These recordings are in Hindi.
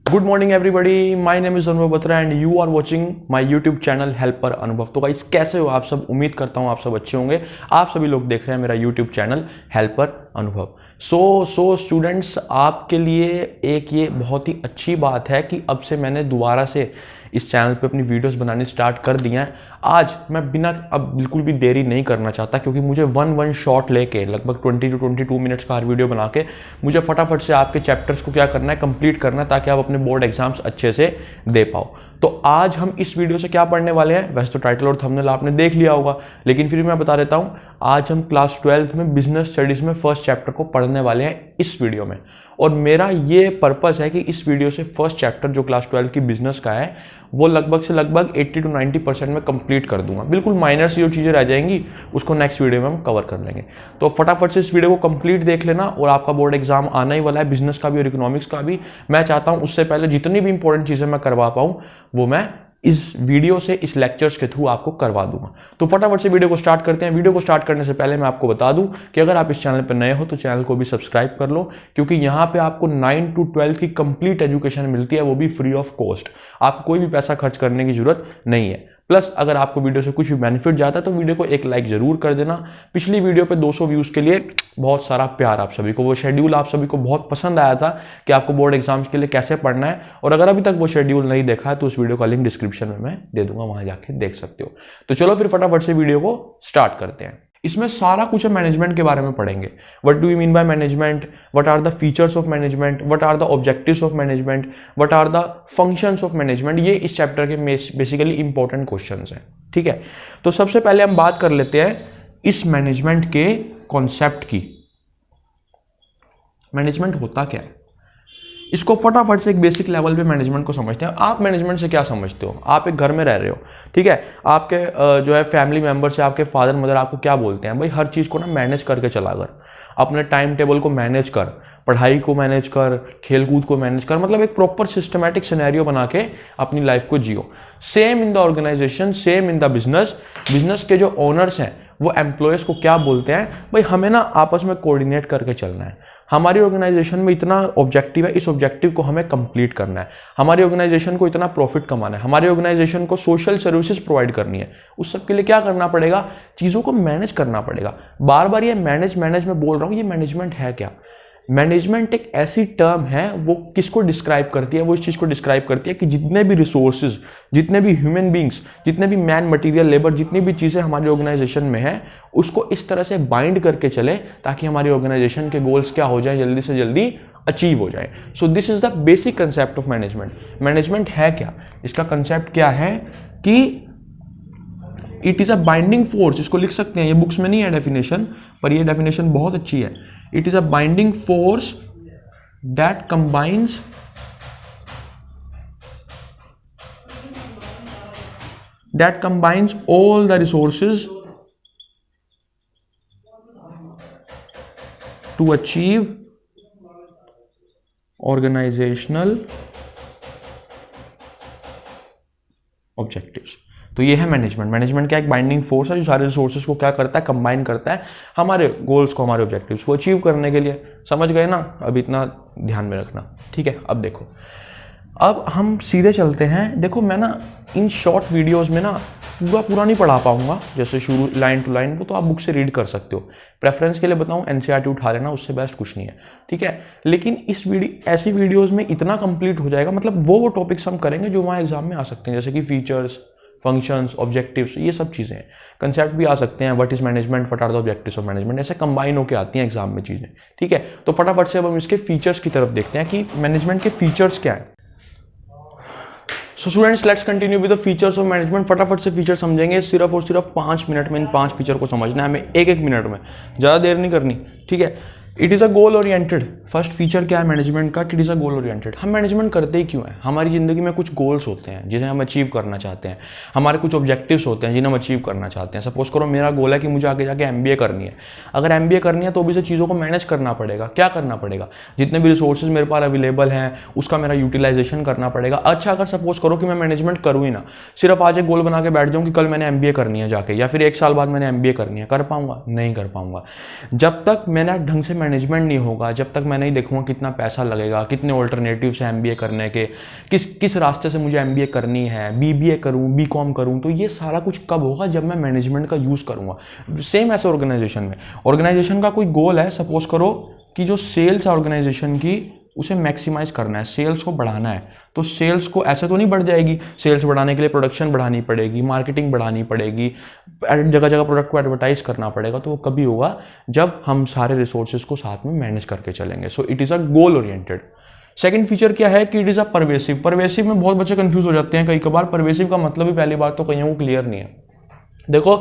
Good morning everybody, my name is Anubhav Batra and you are watching my YouTube channel helper Anubhav. तो गाइस कैसे हो आप सब? उम्मीद करता हूँ आप सब अच्छे होंगे। आप सभी लोग देख रहे हैं मेरा यूट्यूब चैनल हेल्पर अनुभव। सो स्टूडेंट्स, आपके लिए एक ये बहुत ही अच्छी बात है कि अब से मैंने दोबारा से इस चैनल पे अपनी वीडियोस बनानी स्टार्ट कर दी हैं। आज मैं अब बिल्कुल भी देरी नहीं करना चाहता, क्योंकि मुझे वन शॉट लेके लगभग 20 to 22 मिनट्स का हर वीडियो बना के मुझे फटाफट से आपके चैप्टर्स को क्या करना है, कंप्लीट करना है, ताकि आप अपने बोर्ड एग्जाम्स अच्छे से दे पाओ। तो आज हम इस वीडियो से क्या पढ़ने वाले हैं, वैसे तो टाइटल और थंबनेल आपने देख लिया होगा, लेकिन फिर मैं बता देता हूँ। आज हम क्लास 12th में बिजनेस स्टडीज में फर्स्ट चैप्टर को पढ़ने वाले हैं इस वीडियो में। और मेरा ये पर्पस है कि इस वीडियो से फर्स्ट चैप्टर जो क्लास 12 की बिजनेस का है वो लगभग से लगभग 80 to 90% में कंप्लीट कर दूंगा। बिल्कुल माइनर सी जो चीज़ें रह जाएंगी उसको नेक्स्ट वीडियो में हम कवर कर लेंगे। तो फटाफट से इस वीडियो को कंप्लीट देख लेना। और आपका बोर्ड एग्जाम आना ही वाला है, बिजनेस का भी और इकोनॉमिक्स का भी। मैं चाहता हूँ उससे पहले जितनी भी इंपॉर्टेंट चीज़ें मैं करवा पाऊँ वो मैं इस वीडियो से, इस लेक्चर्स के थ्रू आपको करवा दूंगा। तो फटाफट से वीडियो को स्टार्ट करते हैं। वीडियो को स्टार्ट करने से पहले मैं आपको बता दूं कि अगर आप इस चैनल पर नए हो तो चैनल को भी सब्सक्राइब कर लो, क्योंकि यहाँ पे आपको 9 to 12 की कंप्लीट एजुकेशन मिलती है, वो भी फ्री ऑफ कॉस्ट। आपको कोई भी पैसा खर्च करने की जरूरत नहीं है। प्लस अगर आपको वीडियो से कुछ भी बेनिफिट जाता है तो वीडियो को एक लाइक जरूर कर देना। पिछली वीडियो पे 200 व्यूज के लिए बहुत सारा प्यार आप सभी को, वो शेड्यूल आप सभी को बहुत पसंद आया था कि आपको बोर्ड एग्जाम्स के लिए कैसे पढ़ना है। और अगर अभी तक वो शेड्यूल नहीं देखा है तो उस वीडियो का लिंक डिस्क्रिप्शन में मैं दे दूंगा, वहां जाके देख सकते हो। तो चलो फिर फटाफट से वीडियो को स्टार्ट करते हैं। इसमें सारा कुछ हम मैनेजमेंट के बारे में पढ़ेंगे। What do you mean by management, what are the features of management, what are the objectives of management, what are the functions of management. ये इस चैप्टर के बेसिकली इंपॉर्टेंट क्वेश्चंस हैं, ठीक है। तो सबसे पहले हम बात कर लेते हैं इस मैनेजमेंट के कॉन्सेप्ट की। मैनेजमेंट होता क्या है, इसको फटाफट से एक बेसिक लेवल पे मैनेजमेंट को समझते हैं। आप मैनेजमेंट से क्या समझते हो? आप एक घर में रह रहे हो, ठीक है। आपके जो है फैमिली मेंबर से आपके फादर मदर आपको क्या बोलते हैं, भाई हर चीज़ को ना मैनेज करके चला कर, अपने टाइम टेबल को मैनेज कर, पढ़ाई को मैनेज कर, खेलकूद को मैनेज कर, मतलब एक प्रॉपर सिस्टमैटिक सिनेरियो बना के अपनी लाइफ को जियो। Same in the organisation, same in the business. Business के जो ओनर्स हैं वो एम्प्लॉयज़ को क्या बोलते हैं, भाई हमें ना आपस में कोऑर्डिनेट करके चलना है। हमारी ऑर्गेनाइजेशन में इतना ऑब्जेक्टिव है, इस ऑब्जेक्टिव को हमें कंप्लीट करना है। हमारी ऑर्गेनाइजेशन को इतना प्रॉफिट कमाना है, हमारी ऑर्गेनाइजेशन को सोशल सर्विसेज प्रोवाइड करनी है। उस सब के लिए क्या करना पड़ेगा, चीज़ों को मैनेज करना पड़ेगा। बार बार ये मैनेज मैं बोल रहा हूँ, ये मैनेजमेंट है क्या? मैनेजमेंट एक ऐसी टर्म है, वो किसको डिस्क्राइब करती है? वो इस चीज़ को डिस्क्राइब करती है कि जितने भी रिसोर्सेज, जितने भी ह्यूमन बींग्स, जितने भी मैन मटेरियल लेबर, जितनी भी चीज़ें हमारी ऑर्गेनाइजेशन में है, उसको इस तरह से बाइंड करके चले ताकि हमारी ऑर्गेनाइजेशन के गोल्स क्या हो जाए, जल्दी से जल्दी अचीव हो जाए। So this is the basic concept of management. Management है क्या, इसका कंसेप्ट क्या है कि it is a binding force. इसको लिख सकते हैं, ये बुक्स में नहीं है डेफिनेशन, पर ये डेफिनेशन बहुत अच्छी है। It is a binding force that combines all the resources to achieve organizational objectives। तो ये है मैनेजमेंट। मैनेजमेंट क्या एक बाइंडिंग फोर्स है जो सारे रिसोर्सेज को क्या करता है, कंबाइन करता है हमारे गोल्स को, हमारे ऑब्जेक्टिव्स को अचीव करने के लिए। समझ गए ना? अब इतना ध्यान में रखना, ठीक है। अब देखो, अब हम सीधे चलते हैं। देखो मैं ना इन शॉर्ट वीडियोस में ना पूरा नहीं पढ़ा पाऊंगा, जैसे शुरू लाइन टू लाइन, वो तो आप बुक से रीड कर सकते हो। प्रेफरेंस के लिए बताऊं, एनसीईआरटी उठा लेना, उससे बेस्ट कुछ नहीं है, ठीक है। लेकिन ऐसी वीडियोस में इतना कंप्लीट हो जाएगा, मतलब वो टॉपिक्स हम करेंगे जो वहाँ एग्जाम में आ सकते हैं, जैसे कि फीचर्स, फंक्शंस, ऑब्जेक्टिव्स, ये सब चीज़ें हैं। कंसेप्ट भी आ सकते हैं, what is management, what are the objectives of management, ऐसे कंबाइन होकर आती हैं एग्जाम में चीज़ें, ठीक है। तो फटाफट से अब हम इसके फीचर्स की तरफ देखते हैं कि मैनेजमेंट के फीचर्स क्या है। So students, let's continue with the features of management. फटाफट से फीचर समझेंगे, सिर्फ और सिर्फ 5 मिनट में इन 5 फीचर को समझना है हमें, एक मिनट में, ज़्यादा देर नहीं करनी, ठीक है। It is a goal oriented. First feature क्या है मैनेजमेंट का, it is a goal oriented. हम मैनेजमेंट करते ही क्यों हैं? हमारी ज़िंदगी में कुछ गोल्स होते हैं जिन्हें हम अचीव करना चाहते हैं, हमारे कुछ ऑब्जेक्टिव्स होते हैं जिन्हें हम अचीव करना चाहते हैं। सपोज करो मेरा गोल है कि मुझे आगे जाके MBA करनी है। अगर MBA करनी है तो भी से चीज़ों को मैनेज करना पड़ेगा। क्या करना पड़ेगा? जितने भी रिसोर्सेज मेरे पास अवेलेबल हैं उसका मेरा यूटिलाइजेशन करना पड़ेगा। अच्छा, अगर सपोज करो कि मैं मैनेजमेंट करूँ ही ना, सिर्फ आज एक गोल बना के बैठ जाऊँ कि कल मैंने MBA करनी है जाके, या फिर 1 साल बाद मैंने MBA करनी है, कर पाऊंगा? नहीं कर पाऊंगा। जब तक मैंने ढंग से मैनेजमेंट नहीं होगा, जब तक मैं नहीं देखूंगा कितना पैसा लगेगा, कितने ऑल्टरनेटिव्स हैं एमबीए करने के, किस रास्ते से मुझे एमबीए करनी है, बीबीए करूं, बीकॉम करूं, तो ये सारा कुछ कब होगा, जब मैं मैनेजमेंट का यूज़ करूंगा। सेम ऐसे ऑर्गेनाइजेशन का कोई गोल है, सपोज करो कि जो सेल्स है ऑर्गेनाइजेशन की उसे मैक्सिमाइज करना है, सेल्स को बढ़ाना है, तो सेल्स को ऐसे तो नहीं बढ़ जाएगी, सेल्स बढ़ाने के लिए प्रोडक्शन बढ़ानी पड़ेगी, मार्केटिंग बढ़ानी पड़ेगी, जगह जगह प्रोडक्ट को एडवर्टाइज करना पड़ेगा। तो वो कभी होगा जब हम सारे रिसोर्सेज को साथ में मैनेज करके चलेंगे। सो it is a goal oriented. Second feature क्या है कि it is a pervasive. Pervasive में बहुत बच्चे कंफ्यूज हो जाते हैं कई कबार। परवेसिव का मतलब ही पहली बात तो कईयों को क्लियर नहीं है। देखो,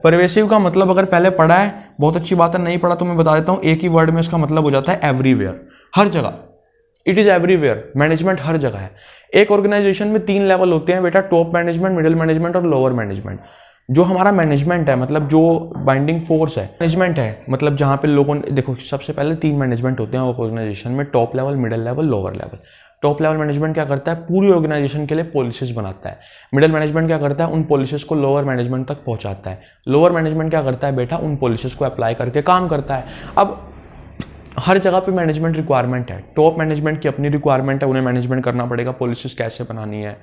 परवेसिव का मतलब अगर पहले पढ़ा है बहुत अच्छी बात है, नहीं पढ़ा तो मैं बता देता हूँ, एक ही वर्ड में इसका मतलब हो जाता है एवरीवेयर, हर जगह। इट इज एवरीवेयर, मैनेजमेंट हर जगह है। एक ऑर्गेनाइजेशन में 3 लेवल होते हैं बेटा, टॉप मैनेजमेंट, मिडिल मैनेजमेंट और लोअर मैनेजमेंट। जो हमारा मैनेजमेंट है, मतलब जो बाइंडिंग फोर्स है, मैनेजमेंट है, मतलब जहाँ पे लोगों ने, देखो सबसे पहले 3 मैनेजमेंट होते हैं ऑर्गेनाइजेशन में, top level, middle level, lower level. Top level management क्या करता है, पूरी ऑर्गेनाइजेशन के लिए पॉलिसीज बनाता है। मिडिल मैनेजमेंट क्या करता है, उन पॉलिसीज को लोअर मैनेजमेंट तक पहुंचाता है। लोअर मैनेजमेंट क्या करता है बेटा, उन पॉलिसीज को अप्लाई करके काम करता है। अब हर जगह पे मैनेजमेंट रिक्वायरमेंट है। टॉप मैनेजमेंट की अपनी रिक्वायरमेंट है, उन्हें मैनेजमेंट करना पड़ेगा, पॉलिसीज कैसे बनानी है,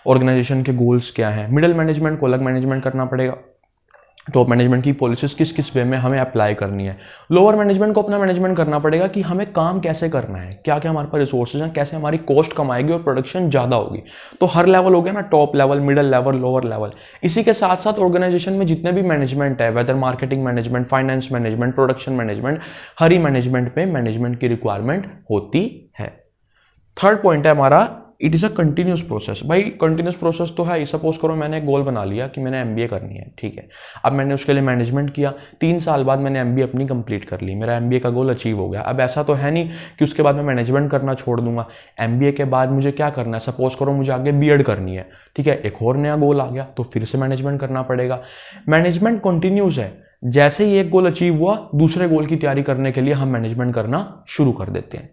ऑर्गेनाइजेशन के गोल्स क्या हैं। मिडिल मैनेजमेंट को अलग मैनेजमेंट करना पड़ेगा, टॉप मैनेजमेंट की पॉलिसीज किस किस वे में हमें अप्लाई करनी है। लोअर मैनेजमेंट को अपना मैनेजमेंट करना पड़ेगा कि हमें काम कैसे करना है, क्या क्या हमारे पास रिसोर्सेज हैं, कैसे हमारी कॉस्ट कम आएगी और प्रोडक्शन ज़्यादा होगी। तो हर लेवल हो गया ना, top level, middle level, lower level. इसी के साथ साथ ऑर्गेनाइजेशन में जितने भी मैनेजमेंट है, whether marketing management, finance management, production management, हर ही मैनेजमेंट पे मैनेजमेंट की रिक्वायरमेंट होती है। थर्ड पॉइंट है हमारा, it is a continuous process. भाई कंटिन्यूस प्रोसेस तो है। सपोज करो मैंने एक गोल बना लिया कि मैंने एमबीए करनी है, ठीक है। अब मैंने उसके लिए मैनेजमेंट किया, 3 साल बाद मैंने एमबीए अपनी कंप्लीट कर ली, मेरा एमबीए का गोल अचीव हो गया। अब ऐसा तो है नहीं कि उसके बाद मैं मैनेजमेंट करना छोड़ दूंगा। एमबीए के बाद मुझे क्या करना है, सपोज करो मुझे आगे बीएड करनी है, ठीक है, एक और नया गोल आ गया तो फिर से मैनेजमेंट करना पड़ेगा। मैनेजमेंट कंटिन्यूस है, जैसे ही एक गोल अचीव हुआ दूसरे गोल की तैयारी करने के लिए हम मैनेजमेंट करना शुरू कर देते हैं।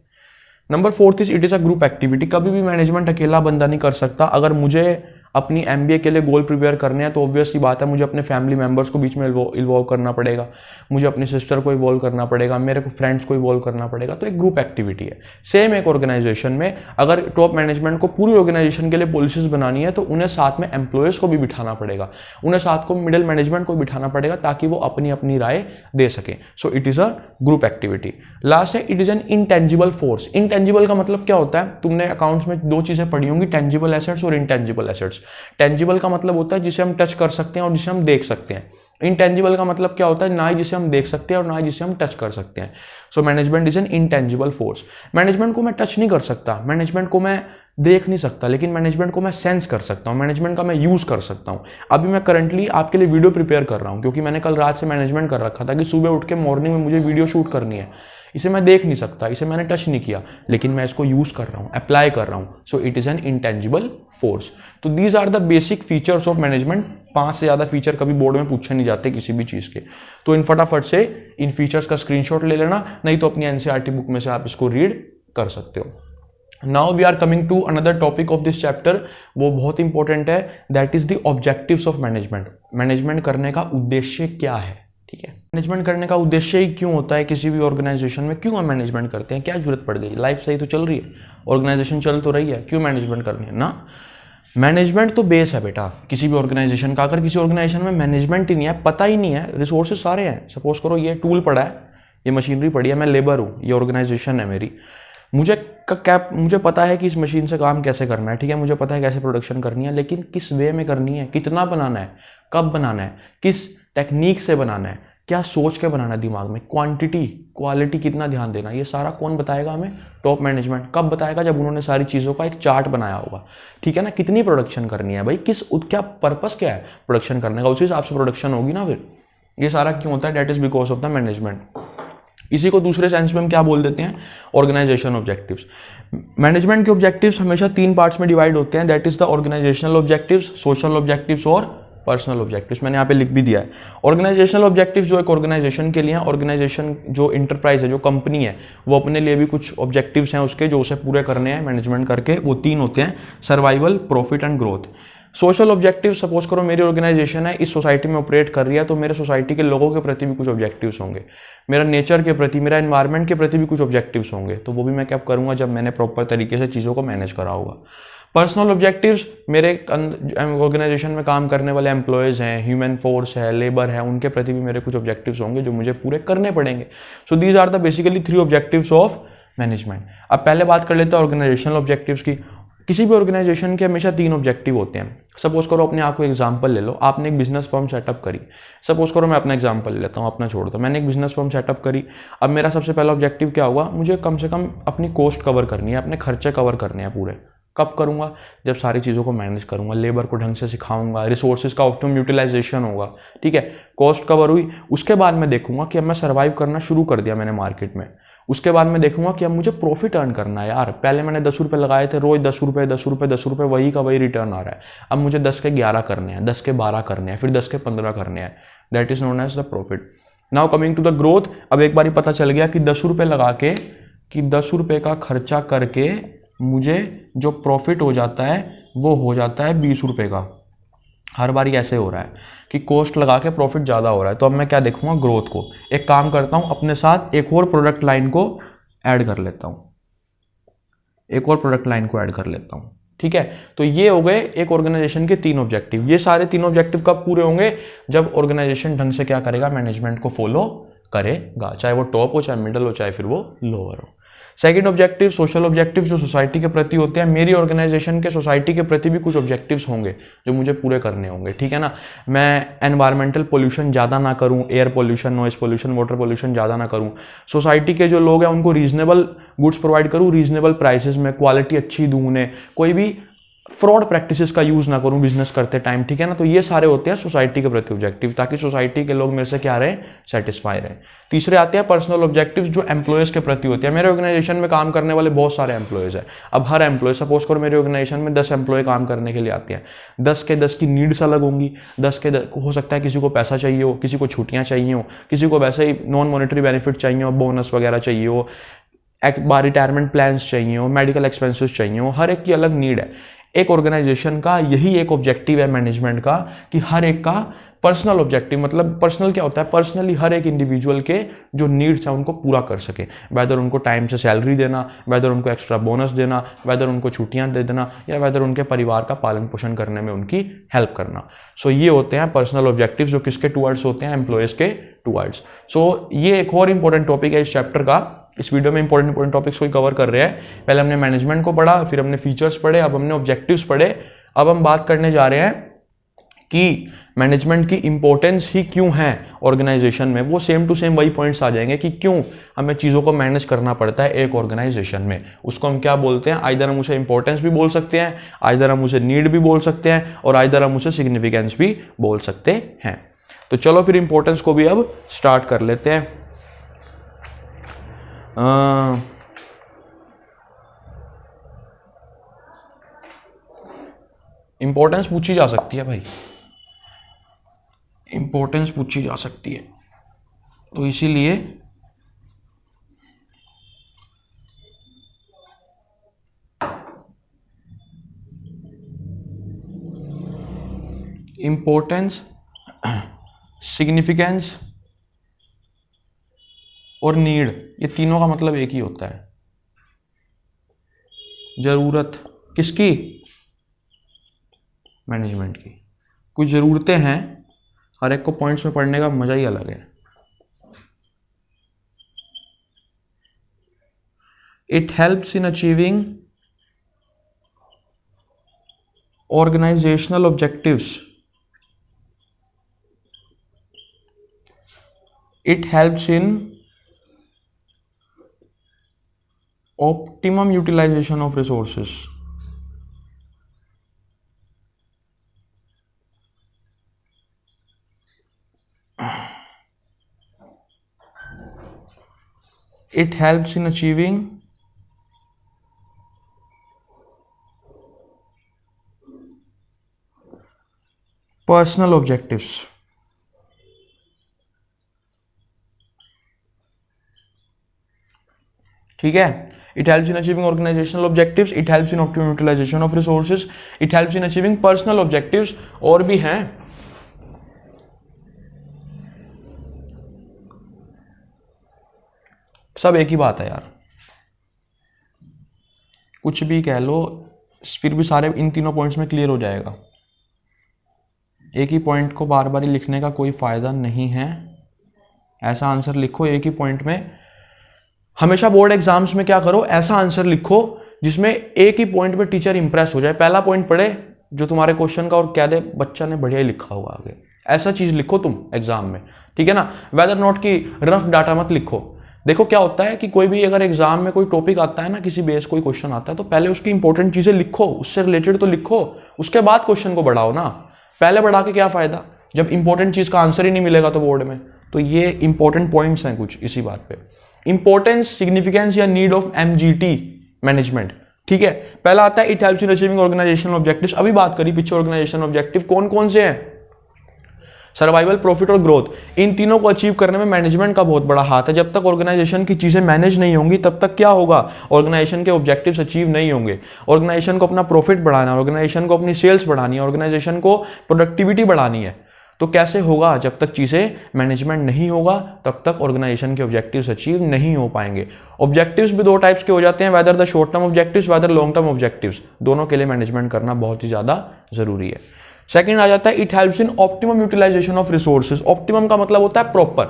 Number 4 is it is a group activity. कभी भी मैनेजमेंट अकेला बंदा नहीं कर सकता। अगर मुझे अपनी एमबीए के लिए गोल प्रिपेयर करने हैं तो ऑब्वियसली बात है मुझे अपने फैमिली मेंबर्स को बीच में इन्वॉल्व करना पड़ेगा, मुझे अपनी सिस्टर को इन्वॉल्व करना पड़ेगा, मेरे को फ्रेंड्स को इन्वॉल्व करना पड़ेगा। तो एक ग्रुप एक्टिविटी है। सेम एक ऑर्गेनाइजेशन में अगर टॉप मैनेजमेंट को पूरी ऑर्गेनाइजेशन के लिए पॉलिसीज बनानी है तो उन्हें साथ में एम्प्लॉयज को भी बिठाना पड़ेगा, उन्हें साथ को मिडिल मैनेजमेंट को बिठाना पड़ेगा ताकि वो अपनी अपनी राय दे सके। So it is a group activity. Last है, it is an intangible force. Intangible का मतलब क्या होता है, तुमने अकाउंट्स में 2 चीज़ें पढ़ी होंगी, टेंजिबल एसेट्स और इंटेंजिबल एसेट्स। टेंजिबल का मतलब होता है जिसे हम टच कर सकते हैं और जिसे हम देख सकते हैं। इंटेंजिबल का मतलब क्या होता है, ना ही जिसे हम देख सकते हैं और ना ही जिसे हम टच कर सकते हैं। So management is an intangible force. Management को मैं टच नहीं कर सकता, मैनेजमेंट को मैं देख नहीं सकता, लेकिन मैनेजमेंट को मैं सेंस कर सकता हूँ, मैनेजमेंट का मैं यूज़ कर सकता हूँ। अभी मैं करंटली आपके लिए वीडियो प्रिपेयर कर रहा हूँ क्योंकि मैंने कल रात से मैनेजमेंट कर रखा था कि सुबह उठ के मॉर्निंग में मुझे वीडियो शूट करनी है। इसे मैं देख नहीं सकता, इसे मैंने टच नहीं किया, लेकिन मैं इसको यूज़ कर रहा हूँ, अप्लाई कर रहा हूँ। So it is an intangible force. तो these are the basic features of management. 5 से ज़्यादा फीचर कभी बोर्ड में पूछे नहीं जाते किसी भी चीज़ के। तो इन फटाफट से इन फीचर्स का स्क्रीनशॉट ले लेना, नहीं तो अपनी एनसीईआरटी बुक में से आप इसको रीड कर सकते हो। Now we are coming to another topic of this chapter. वो बहुत इंपॉर्टेंट है, that is the objectives of management. Management करने का उद्देश्य क्या है, ठीक है। मैनेजमेंट करने का उद्देश्य ही क्यों होता है किसी भी ऑर्गेनाइजेशन में, क्यों हम मैनेजमेंट करते हैं, क्या जरूरत पड़ गई, लाइफ सही तो चल रही है, ऑर्गेनाइजेशन चल तो रही है, क्यों मैनेजमेंट करनी है ना। मैनेजमेंट तो बेस है बेटा किसी भी ऑर्गेनाइजेशन का। अगर किसी ऑर्गेनाइजेशन में मैनेजमेंट ही नहीं है, पता ही नहीं है, रिसोर्सेज सारे हैं, सपोज करो ये टूल पड़ा है, ये मशीनरी पड़ी है, मैं लेबर हूँ, ये ऑर्गेनाइजेशन है मेरी, मुझे पता है कि इस मशीन से काम कैसे करना है, ठीक है, मुझे पता है कैसे प्रोडक्शन करनी है, लेकिन किस वे में करनी है, कितना बनाना है, कब बनाना है, किस टेक्निक से बनाना है, क्या सोच के बनाना है दिमाग में, क्वांटिटी क्वालिटी कितना ध्यान देना, ये सारा कौन बताएगा हमें, टॉप मैनेजमेंट। कब बताएगा, जब उन्होंने सारी चीज़ों का एक चार्ट बनाया होगा, ठीक है ना। कितनी प्रोडक्शन करनी है भाई, क्या पर्पस क्या है प्रोडक्शन करने का, उसी हिसाब से प्रोडक्शन होगी ना। फिर ये सारा क्यों होता है, that is because of the management. इसी को दूसरे सेंस में हम क्या बोल देते हैं, ऑर्गेनाइजेशन ऑब्जेक्टिव्स। मैनेजमेंट के ऑब्जेक्टिव्स हमेशा 3 पार्ट्स में डिवाइड होते हैं, that is the organisational objectives, social objectives और पर्सनल ऑब्जेक्टिव्स। मैंने यहाँ पे लिख भी दिया है। ऑर्गेनाइजेशनल ऑब्जेक्टिव्स जो एक ऑर्गेनाइजेशन के लिए, ऑर्गेनाइजेशन जो इंटरप्राइज है, जो कंपनी है, वो अपने लिए भी कुछ ऑब्जेक्टिव्स हैं उसके जो उसे पूरे करने हैं मैनेजमेंट करके। वो 3 होते हैं, survival, profit and growth. Social objective, suppose करो मेरी ऑर्गेनाइजेशन है, इस सोसाइटी में ऑपरेट कर रही है, तो मेरे सोसाइटी के लोगों के प्रति भी कुछ ऑब्जेक्टिव्स होंगे, मेरा नेचर के प्रति, मेरा एनवायरनमेंट के प्रति भी कुछ ऑब्जेक्टिव्स होंगे, तो वो भी मैं क्या करूँगा जब मैंने प्रॉपर तरीके से चीज़ों को मैनेज करा होगा। पर्सनल ऑब्जेक्टिव्स, मेरे ऑर्गेनाइजेशन में काम करने वाले एम्प्लॉयज़ हैं, ह्यूमन फोर्स है, लेबर है, उनके प्रति भी मेरे कुछ ऑब्जेक्टिव्स होंगे जो मुझे पूरे करने पड़ेंगे। So these are the basically 3 objectives of management. अब पहले बात कर लेते हैं ऑर्गेनाइजेशनल ऑब्जेक्टिव्स की। किसी भी ऑर्गेनाइजेशन के हमेशा 3 ऑब्जेक्टिव होते हैं। सपोज करो अपने आप को एग्जांपल ले लो, आपने एक बिजनेस फर्म सेटअप करी। सपोज करो मैं अपना एग्जांपल ले लेता हूँ, अपना छोड़ दो, मैंने एक बिजनेस फर्म सेटअप करी। अब मेरा सबसे पहला ऑब्जेक्टिव क्या होगा, मुझे कम से कम अपनी कॉस्ट कवर करनी है, अपने खर्चे कवर करने हैं पूरे। कब करूँगा, जब सारी चीज़ों को मैनेज करूँगा, लेबर को ढंग से सिखाऊंगा, रिसोर्सेज का ऑप्टिमम यूटिलाइजेशन होगा, ठीक है, कॉस्ट कवर हुई। उसके बाद मैं देखूंगा कि अब मैं सर्वाइव करना शुरू कर दिया मैंने मार्केट में। उसके बाद मैं देखूंगा कि अब मुझे प्रॉफिट अर्न करना है। यार पहले मैंने 10 रुपये लगाए थे, रोज 10 रुपये 10 रुपये 10 रुपये, वही का वही रिटर्न आ रहा है। अब मुझे 10 के 11 करने हैं, 10 के 12 करने हैं, फिर 10 के 15 करने हैं। That is known as the profit. Now coming to the growth. अब एक बार पता चल गया कि 10 रुपये लगा के, कि 10 रुपये का खर्चा करके मुझे जो प्रॉफिट हो जाता है वो हो जाता है 20 रुपये का। हर बार ऐसे हो रहा है कि कॉस्ट लगा के प्रॉफिट ज़्यादा हो रहा है। तो अब मैं क्या देखूंगा, ग्रोथ को। एक काम करता हूँ, अपने साथ एक और प्रोडक्ट लाइन को ऐड कर लेता हूँ, एक और प्रोडक्ट लाइन को ऐड कर लेता हूँ, ठीक है। तो ये हो गए एक ऑर्गेनाइजेशन के 3 ऑब्जेक्टिव। ये सारे 3 ऑब्जेक्टिव कब पूरे होंगे, जब ऑर्गेनाइजेशन ढंग से क्या करेगा, मैनेजमेंट को फॉलो करेगा, चाहे वो टॉप हो, चाहे मिडल हो, चाहे फिर वो लोअर हो। सेकंड ऑब्जेक्टिव, सोशल ऑब्जेक्टिव, जो सोसाइटी के प्रति होते हैं। मेरी ऑर्गेनाइजेशन के सोसाइटी के प्रति भी कुछ ऑब्जेक्टिव्स होंगे जो मुझे पूरे करने होंगे, ठीक है ना। मैं एनवायरमेंटल पोल्यूशन ज़्यादा ना करूं, air pollution, noise pollution, water pollution ज़्यादा ना करूं। सोसाइटी के जो लोग हैं उनको रीजनेबल गुड्स प्रोवाइड करूं, रीजनेबल प्राइसेस में, क्वालिटी अच्छी दूं उन्हें, कोई भी फ्रॉड प्रैक्टिसेस का यूज ना करूं बिजनेस करते टाइम, ठीक है ना। तो ये सारे होते हैं सोसाइटी के प्रति ऑब्जेक्टिव, ताकि सोसाइटी के लोग मेरे से क्या रहे, सेटिस्फाई रहे। तीसरे आते हैं पर्सनल ऑब्जेक्टिव्स, जो एम्प्लॉयज के प्रति होते हैं। मेरे ऑर्गेनाइजेशन में काम करने वाले बहुत सारे एम्प्लॉयज हैं। अब हर एम्प्लॉय, सपोज करो मेरे ऑर्गेनाइजेशन में 10 एम्प्लॉय काम करने के लिए आते हैं। 10 के 10 की नीड्स अलग होंगी। 10 के 10 हो सकता है किसी को पैसा चाहिए हो, किसी को छुट्टियां चाहिए हो, किसी को वैसे ही नॉन मॉनेटरी बेनिफिट चाहिए हो, बोनस वगैरह चाहिए हो, एक बार रिटायरमेंट प्लान्स चाहिए हो, मेडिकल एक्सपेंसेस चाहिए हो। हर एक की अलग नीड है। एक ऑर्गेनाइजेशन का यही एक ऑब्जेक्टिव है मैनेजमेंट का, कि हर एक का पर्सनल ऑब्जेक्टिव, मतलब पर्सनल क्या होता है, पर्सनली हर एक इंडिविजुअल के जो नीड्स हैं उनको पूरा कर सके। वेदर उनको टाइम से सैलरी देना, वेदर उनको एक्स्ट्रा बोनस देना, वेदर उनको छुट्टियां दे देना, या वेदर उनके परिवार का पालन पोषण करने में उनकी हेल्प करना। सो ये होते हैं पर्सनल ऑब्जेक्टिव्स, जो किसके टुवर्ड्स होते हैं, एम्प्लॉयज के टुवर्ड्स। सो ये एक और इंपॉर्टेंट टॉपिक है इस चैप्टर का। इस वीडियो में इंपॉर्टेंट टॉपिक्स को कवर कर रहे हैं। पहले हमने मैनेजमेंट को पढ़ा, फिर हमने फीचर्स पढ़े, अब हमने ऑब्जेक्टिव्स पढ़े। अब हम बात करने जा रहे हैं कि मैनेजमेंट की इंपॉर्टेंस ही क्यों है ऑर्गेनाइजेशन में। वो सेम टू सेम वही पॉइंट्स आ जाएंगे कि क्यों हमें चीज़ों को मैनेज करना पड़ता है एक ऑर्गेनाइजेशन में। उसको हम क्या बोलते हैं, आइदर हम उसे इंपॉर्टेंस भी बोल सकते हैं, आइदर हम उसे नीड भी बोल सकते हैं, और आइदर हम उसे सिग्निफिकेंस भी बोल सकते हैं। तो चलो फिर इंपॉर्टेंस को भी अब स्टार्ट कर लेते हैं। इंपॉर्टेंस पूछी जा सकती है भाई, इंपॉर्टेंस पूछी जा सकती है, तो इसीलिए इंपॉर्टेंस, सिग्निफिकेंस और नीड, ये तीनों का मतलब एक ही होता है। जरूरत किसकी, मैनेजमेंट की। कुछ जरूरतें हैं, हर एक को पॉइंट्स में पढ़ने का मजा ही अलग है। It helps in achieving organisational objectives. It helps in optimum utilization of resources. It helps in achieving personal objectives. ठीक है, it helps in achieving organizational objectives, it helps in optimum utilization of resources, it helps in achieving personal objectives, और भी हैं। सब एक ही बात है यार, कुछ भी कह लो फिर भी सारे इन तीनों पॉइंट्स में क्लियर हो जाएगा। एक ही पॉइंट को बार बार लिखने का कोई फायदा नहीं है, ऐसा आंसर लिखो एक ही पॉइंट में। हमेशा बोर्ड एग्जाम्स में क्या करो, ऐसा आंसर लिखो जिसमें एक ही पॉइंट पे टीचर इंप्रेस हो जाए, पहला पॉइंट पढ़े जो तुम्हारे क्वेश्चन का और कह दे बच्चा ने बढ़िया ही लिखा होगा आगे, ऐसा चीज लिखो तुम एग्जाम में, ठीक है ना। वेदर नोट की रफ डाटा मत लिखो। देखो क्या होता है कि कोई भी अगर एग्जाम में कोई टॉपिक आता है ना, किसी बेस कोई क्वेश्चन आता है, तो पहले उसकी इंपॉर्टेंट चीजें लिखो, उससे रिलेटेड तो लिखो, उसके बाद क्वेश्चन को बढ़ाओ ना। पहले बढ़ा के क्या फायदा जब इंपॉर्टेंट चीज का आंसर ही नहीं मिलेगा तो बोर्ड में। तो ये इंपॉर्टेंट पॉइंट्स हैं कुछ इसी बात पे। इंपॉर्टेंस, सिग्निफिकेंस या नीड ऑफ एमजीटी मैनेजमेंट, ठीक है। पहला आता है it helps in achieving organisational objectives. अभी बात करी पीछे ऑर्गेनाइजेशनल ऑब्जेक्टिव कौन कौन से हैं, सर्वाइवल, प्रॉफिट और ग्रोथ। इन तीनों को अचीव करने में मैनेजमेंट का बहुत बड़ा हाथ है। जब तक ऑर्गेनाइजेशन की चीजें मैनेज नहीं होंगी तब तक क्या होगा, ऑर्गेनाइजेशन के ऑब्जेक्टिव्स अचीव नहीं होंगे। ऑर्गेनाइजेशन को अपना प्रॉफिट बढ़ाना है, ऑर्गेनाइजेशन को अपनी सेल्स बढ़ानी है, ऑर्गेनाइजेशन को प्रोडक्टिविटी बढ़ानी है, तो कैसे होगा, जब तक चीजें मैनेजमेंट नहीं होगा तब तक ऑर्गेनाइजेशन के ऑब्जेक्टिव्स अचीव नहीं हो पाएंगे। ऑब्जेक्टिव्स भी दो टाइप्स के हो जाते हैं, whether the short term objectives, whether long term objectives. दोनों के लिए मैनेजमेंट करना बहुत ही ज्यादा जरूरी है। सेकंड आ जाता है it helps in optimum utilisation of resources. Optimum का मतलब होता है प्रॉपर।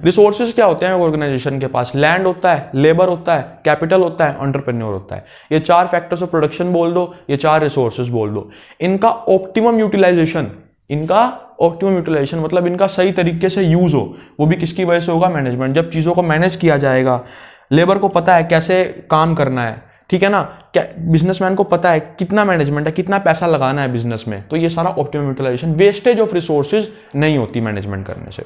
रिसोर्सेज क्या होते हैं ऑर्गेनाइजेशन के पास, लैंड होता है, लेबर होता है, कैपिटल होता है, एंटरप्रेन्योर होता है। ये चार फैक्टर्स ऑफ प्रोडक्शन बोल दो, ये चार रिसोर्सेज बोल दो। इनका ऑप्टिमम यूटिलाइजेशन, मतलब इनका सही तरीके से यूज हो, वो भी किसकी वजह से होगा, मैनेजमेंट। जब चीजों को मैनेज किया जाएगा, लेबर को पता है कैसे काम करना है, ठीक है ना, क्या बिजनेसमैन को पता है कितना मैनेजमेंट है, कितना पैसा लगाना है बिजनेस में, तो ये सारा optimum utilisation, wastage of resources नहीं होती मैनेजमेंट करने से।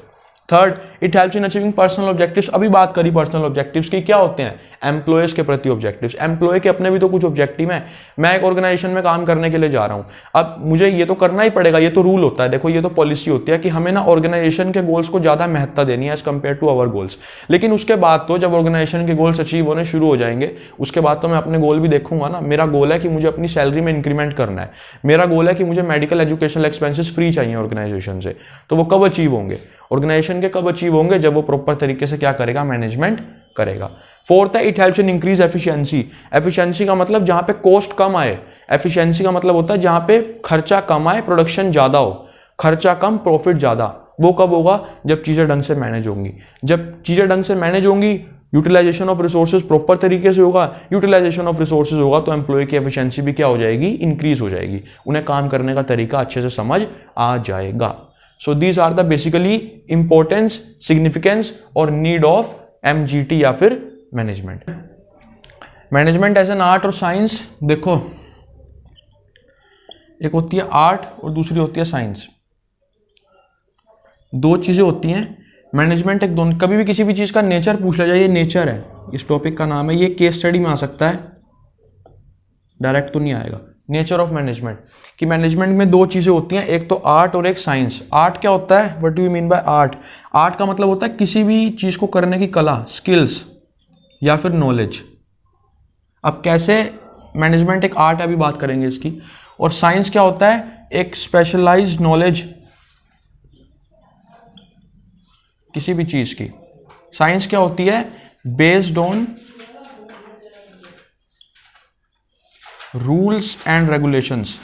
Third, it helps in achieving personal objectives. अभी बात करी पर्सनल ऑब्जेक्टिव्स की, क्या होते हैं, एम्प्लॉयज के प्रति ऑब्जेक्टिव्स। एम्प्लॉय के अपने भी तो कुछ ऑब्जेक्टिव हैं। मैं एक ऑर्गेनाइजेशन में काम करने के लिए जा रहा हूं, अब मुझे ये तो करना ही पड़ेगा, ये तो रूल होता है, देखो ये तो पॉलिसी होती है कि हमें ना ऑर्गेनाइजेशन के गोल्स को ज्यादा महत्ता देनी है as compare to our goals. लेकिन उसके बाद तो जब ऑर्गेनाइजेशन के गोल्स अचीव होने शुरू हो जाएंगे, उसके बाद तो मैं अपने गोल भी देखूंगा ना। मेरा गोल है कि मुझे अपनी सैलरी में इंक्रीमेंट करना है, मेरा गोल है कि मुझे मेडिकल एजुकेशनल एक्सपेंसेस फ्री चाहिए ऑर्गेनाइजेशन से, तो वो कब अचीव होंगे, ऑर्गेनाइजेशन के कब अचीव होंगे, जब वो प्रॉपर तरीके से क्या करेगा, मैनेजमेंट करेगा। फोर्थ है it helps in increase efficiency. Efficiency का मतलब जहां पे कॉस्ट कम आए, एफिशिएंसी का मतलब होता है जहां पे खर्चा कम आए, प्रोडक्शन ज्यादा हो। खर्चा कम, प्रॉफिट ज्यादा, वो कब होगा, जब चीजें ढंग से मैनेज होंगी। जब चीजें ढंग से मैनेज होंगी, यूटिलाइजेशन ऑफ रिसोर्सेज प्रॉपर तरीके से होगा, यूटिलाइजेशन ऑफ रिसोर्सेज होगा, तो एम्प्लॉय की एफिशिएंसी भी क्या हो जाएगी, इंक्रीज हो जाएगी, उन्हें काम करने का तरीका अच्छे से समझ आ जाएगा। So these are the basically importance, significance और need of MGT या फिर management. Management as an art और साइंस, देखो एक होती है आर्ट और दूसरी होती है साइंस, दो चीजें होती हैं। मैनेजमेंट एक दोनों, कभी भी किसी भी चीज का नेचर पूछ लिया जाए, ये नेचर है, इस टॉपिक का नाम है, ये केस स्टडी में आ सकता है, डायरेक्ट तो नहीं आएगा। नेचर ऑफ मैनेजमेंट, कि मैनेजमेंट में दो चीजें होती हैं, एक तो आर्ट और एक साइंस। आर्ट क्या होता है, what do you mean bye art? Art का मतलब होता है किसी भी चीज को करने की कला, स्किल्स या फिर नॉलेज। अब कैसे मैनेजमेंट एक आर्ट है, अभी बात करेंगे इसकी। और साइंस क्या होता है, एक स्पेशलाइज्ड नॉलेज किसी भी चीज की। साइंस क्या होती है, based on rules and regulations,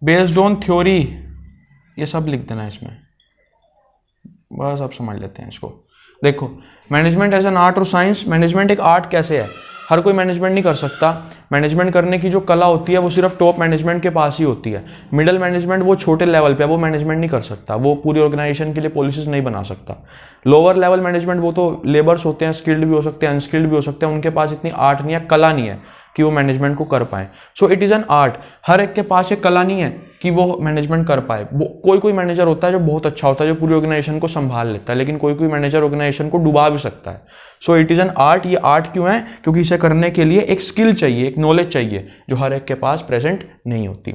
based on theory, ये सब लिख देना इसमें, बस आप समझ लेते हैं इसको। देखो मैनेजमेंट एज एन आर्ट और साइंस। मैनेजमेंट एक आर्ट कैसे है, हर कोई मैनेजमेंट नहीं कर सकता। मैनेजमेंट करने की जो कला होती है वो सिर्फ टॉप मैनेजमेंट के पास ही होती है। मिडिल मैनेजमेंट वो छोटे लेवल पे है, वो मैनेजमेंट नहीं कर सकता, वो पूरी ऑर्गेनाइजेशन के लिए पॉलिसीज नहीं बना सकता। लोअर लेवल मैनेजमेंट वो तो लेबर्स होते हैं, स्किल्ड भी हो सकते हैं, अनस्किल्ड भी हो सकते हैं, उनके पास इतनी आर्ट नहीं है, कला नहीं है कि वो मैनेजमेंट को कर पाए। So it is an art. हर एक के पास एक कला नहीं है कि वो मैनेजमेंट कर पाए। कोई कोई मैनेजर होता है जो बहुत अच्छा होता है, जो पूरी ऑर्गेनाइजेशन को संभाल लेता है, लेकिन कोई कोई मैनेजर ऑर्गेनाइजेशन को डुबा भी सकता है। सो इट इज़ एन आर्ट। ये आर्ट क्यों है, क्योंकि इसे करने के लिए एक स्किल चाहिए, एक नॉलेज चाहिए, जो हर एक के पास प्रेजेंट नहीं होती।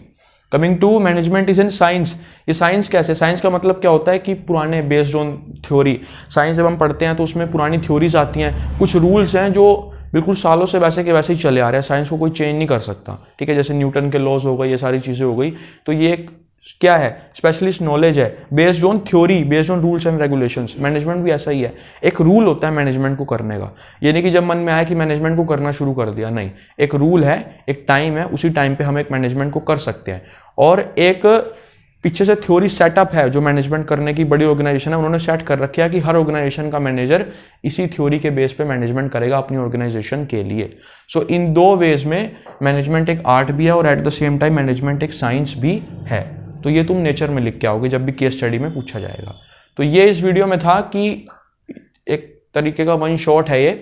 Coming to management is in science. ये साइंस कैसे, साइंस का मतलब क्या होता है कि पुराने बेस्ड ऑन थ्योरी, साइंस जब हम पढ़ते हैं तो उसमें पुरानी थ्योरीज आती हैं, कुछ रूल्स हैं जो बिल्कुल सालों से वैसे के वैसे ही चले आ रहे हैं, साइंस को कोई चेंज नहीं कर सकता, ठीक है। जैसे न्यूटन के लॉज हो गए, ये सारी चीज़ें हो गई। तो ये एक क्या है, स्पेशलिस्ट नॉलेज है based on theory, based on rules and regulations. Management भी ऐसा ही है, एक रूल होता है मैनेजमेंट को करने का। ये नहीं कि जब मन में आया कि मैनेजमेंट को करना शुरू कर दिया, नहीं, एक रूल है, एक टाइम है, उसी टाइम पे हम एक मैनेजमेंट को कर सकते हैं। और एक पीछे से थ्योरी सेटअप है जो मैनेजमेंट करने की बड़ी ऑर्गेनाइजेशन है उन्होंने सेट कर रखा है कि हर ऑर्गेनाइजेशन का मैनेजर इसी थ्योरी के बेस पे मैनेजमेंट करेगा अपनी ऑर्गेनाइजेशन के लिए। सो इन दो वेज में मैनेजमेंट एक आर्ट भी है और at the same time management एक साइंस भी है। तो ये तुम नेचर में लिख के आओगे जब भी केस स्टडी में पूछा जाएगा। तो ये इस वीडियो में था कि एक तरीके का वन शॉट है ये।